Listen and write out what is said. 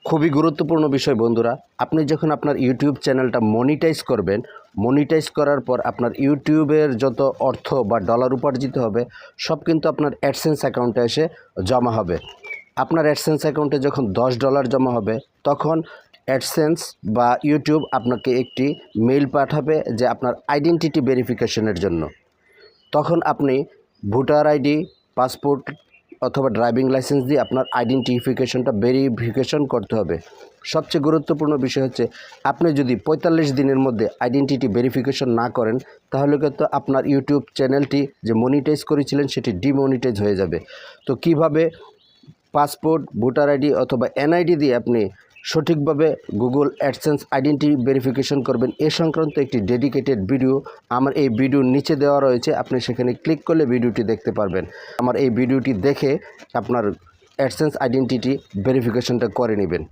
খুবই গুরুত্বপূর্ণ বিষয় বন্ধুরা। আপনি যখন আপনার ইউটিউব চ্যানেলটা মনিটাইজ করবেন, মনিটাইজ করার পর আপনার ইউটিউবের যত অর্থ বা ডলার উপার্জিত হবে সব কিন্তু আপনার অ্যাডসেন্স অ্যাকাউন্টে এসে জমা হবে। আপনার অ্যাডসেন্স অ্যাকাউন্টে যখন $10 জমা হবে তখন অ্যাডসেন্স বা ইউটিউব আপনাকে একটি মেইল পাঠাবে যে আপনার আইডেন্টিটি ভেরিফিকেশনের জন্য। তখন আপনি ভোটার আইডি, পাসপোর্ট অথবা ড্রাইভিং লাইসেন্স দিয়ে আপনার আইডেন্টিফিকেশনটা ভেরিফিকেশন করতে হবে। সবচেয়ে গুরুত্বপূর্ণ বিষয় হচ্ছে আপনি যদি 45 দিনের মধ্যে আইডেন্টিটি ভেরিফিকেশন না করেন তাহলে কিন্তু আপনার ইউটিউব চ্যানেলটি যে মনিটাইজ করেছিলেন সেটি ডিমনিটাইজ হয়ে যাবে। তো কিভাবে পাসপোর্ট, ভোটার আইডি অথবা এনআইডি দিয়ে আপনি সঠিকভাবে গুগল অ্যাডসেন্স আইডেন্টিটি ভেরিফিকেশন করবেন এ সংক্রান্ত একটি ডেডিকেটেড ভিডিও আমার এই ভিডিওর নিচে দেওয়া রয়েছে। আপনি সেখানে ক্লিক করলে ভিডিওটি দেখতে পারবেন। আমার এই ভিডিওটি দেখে আপনার অ্যাডসেন্স আইডেন্টিটি ভেরিফিকেশনটা করে নেবেন।